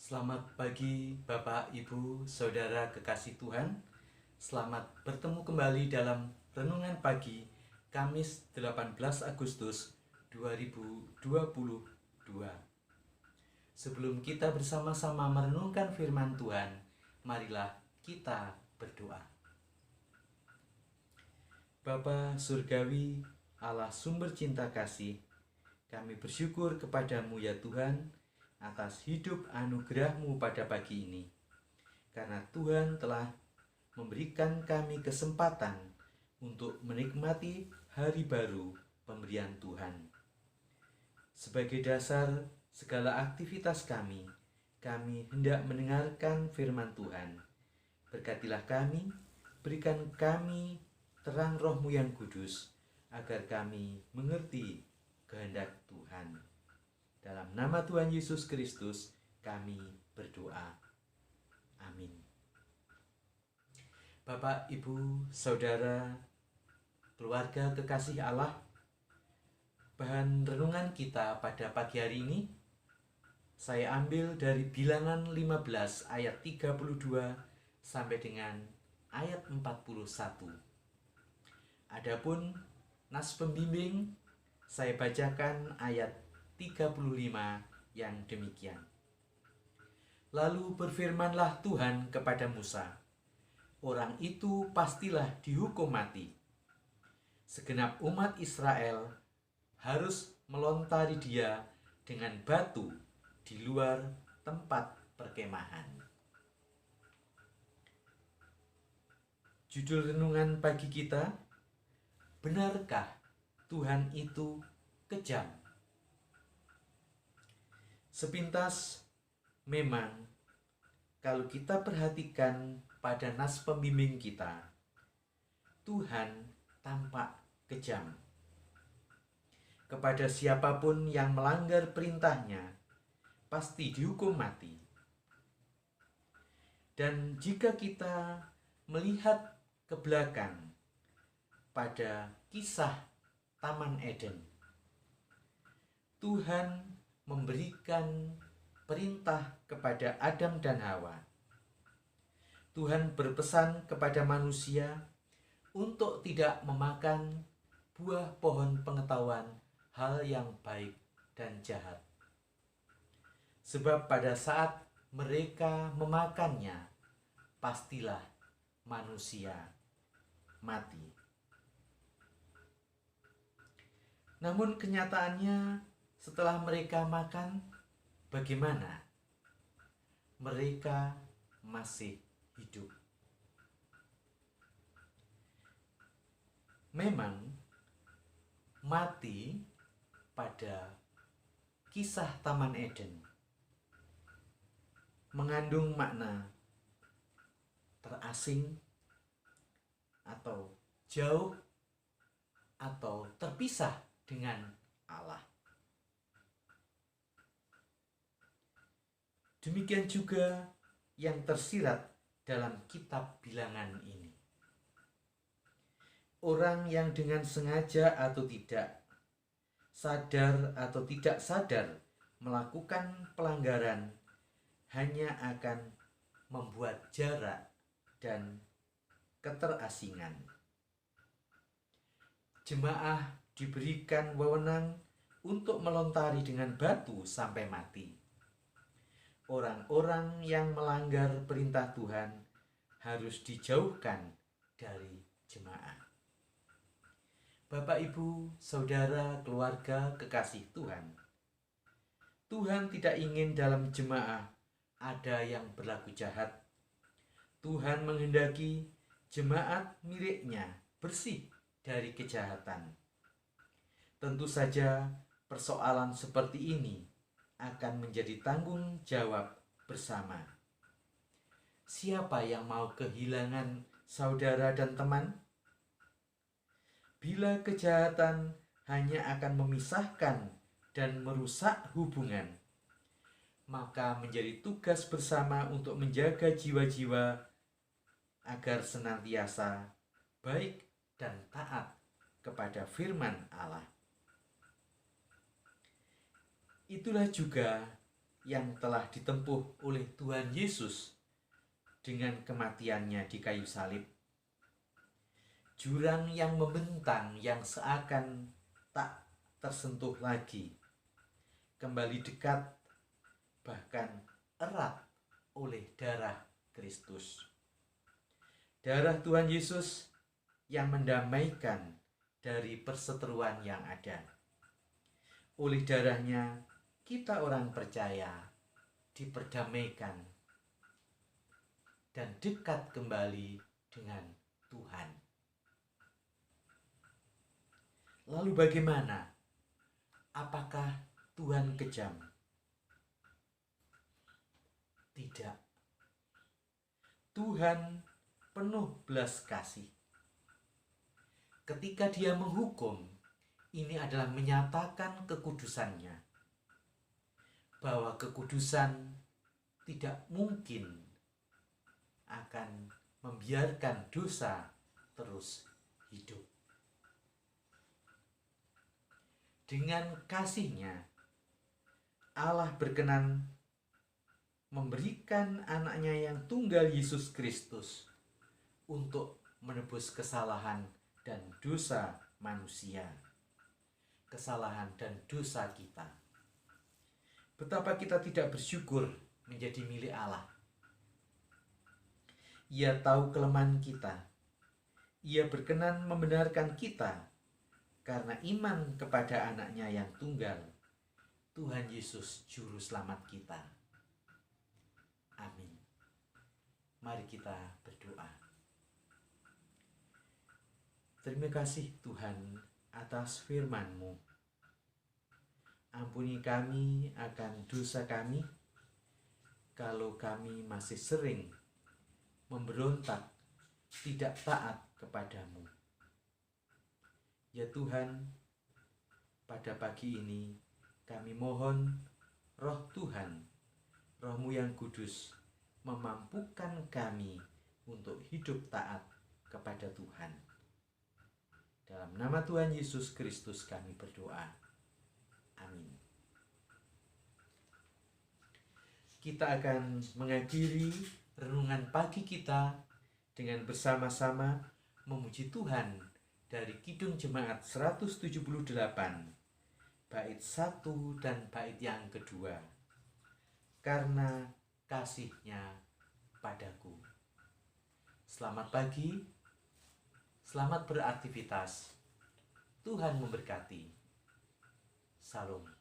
Selamat pagi Bapak, Ibu, Saudara kekasih Tuhan. Selamat bertemu kembali dalam Renungan Pagi Kamis 18 Agustus 2022. Sebelum kita bersama-sama merenungkan firman Tuhan, marilah kita berdoa. Bapa Surgawi, Allah sumber cinta kasih, kami bersyukur kepadamu ya Tuhan, atas hidup anugerah-Mu pada pagi ini. Karena Tuhan telah memberikan kami kesempatan untuk menikmati hari baru pemberian Tuhan. Sebagai dasar segala aktivitas kami hendak mendengarkan firman Tuhan. Berkatilah kami, berikan kami terang Roh-Mu yang kudus, agar kami mengerti kehendak Tuhan. Dalam nama Tuhan Yesus Kristus kami berdoa. Amin. Bapak, Ibu, Saudara, keluarga kekasih Allah, bahan renungan kita pada pagi hari ini saya ambil dari Bilangan 15 ayat 32 sampai dengan ayat 41. Adapun nas pembimbing saya bacakan ayat 35 yang demikian. Lalu berfirmanlah Tuhan kepada Musa, orang itu pastilah dihukum mati. Segenap umat Israel harus melontari dia dengan batu di luar tempat perkemahan. Judul renungan pagi kita, benarkah Tuhan itu kejam? Sepintas memang kalau kita perhatikan pada nas pembimbing kita, Tuhan tampak kejam. Kepada siapapun yang melanggar perintahnya, pasti dihukum mati. Dan jika kita melihat ke belakang pada kisah Taman Eden, Tuhan memberikan perintah kepada Adam dan Hawa. Tuhan berpesan kepada manusia untuk tidak memakan buah pohon pengetahuan hal yang baik dan jahat. Sebab pada saat mereka memakannya, pastilah manusia mati. Namun kenyataannya, setelah mereka makan, bagaimana? Mereka masih hidup. Memang mati pada kisah Taman Eden mengandung makna terasing atau jauh atau terpisah dengan Allah. Demikian juga yang tersirat dalam kitab Bilangan ini. Orang yang dengan sengaja atau tidak, sadar atau tidak sadar melakukan pelanggaran hanya akan membuat jarak dan keterasingan. Jemaah diberikan wewenang untuk melontari dengan batu sampai mati. Orang-orang yang melanggar perintah Tuhan harus dijauhkan dari jemaah. Bapak, Ibu, Saudara, keluarga kekasih Tuhan, Tuhan tidak ingin dalam jemaah ada yang berlaku jahat. Tuhan menghendaki jemaat miliknya bersih dari kejahatan. Tentu saja persoalan seperti ini akan menjadi tanggung jawab bersama. Siapa yang mau kehilangan saudara dan teman? Bila kejahatan hanya akan memisahkan dan merusak hubungan, maka menjadi tugas bersama untuk menjaga jiwa-jiwa agar senantiasa baik dan taat kepada firman Allah. Itulah juga yang telah ditempuh oleh Tuhan Yesus dengan kematiannya di kayu salib. Jurang yang membentang yang seakan tak tersentuh lagi, kembali dekat bahkan erat oleh darah Kristus. Darah Tuhan Yesus yang mendamaikan dari perseteruan yang ada. Oleh darahnya, kita orang percaya diperdamaikan dan dekat kembali dengan Tuhan. Lalu bagaimana? Apakah Tuhan kejam? Tidak. Tuhan penuh belas kasih. Ketika Dia menghukum, ini adalah menyatakan kekudusannya. Bahwa kekudusan tidak mungkin akan membiarkan dosa terus hidup. Dengan kasih-Nya, Allah berkenan memberikan anaknya yang tunggal Yesus Kristus untuk menebus kesalahan dan dosa manusia, kesalahan dan dosa kita. Betapa kita tidak bersyukur menjadi milik Allah. Ia tahu kelemahan kita. Ia berkenan membenarkan kita karena iman kepada anaknya yang tunggal, Tuhan Yesus Juru Selamat kita. Amin. Mari kita berdoa. Terima kasih Tuhan atas firman-Mu. Ampuni kami akan dosa kami, kalau kami masih sering memberontak, tidak taat kepadamu. Ya Tuhan, pada pagi ini kami mohon Roh Tuhan, Roh-Mu yang kudus, memampukan kami untuk hidup taat kepada Tuhan. Dalam nama Tuhan Yesus Kristus kami berdoa. Amin. Kita akan mengakhiri renungan pagi kita dengan bersama-sama memuji Tuhan dari Kidung Jemaat 178, bait 1 dan bait yang kedua. Karena kasih-Nya padaku. Selamat pagi, selamat beraktivitas. Tuhan memberkati. Salam.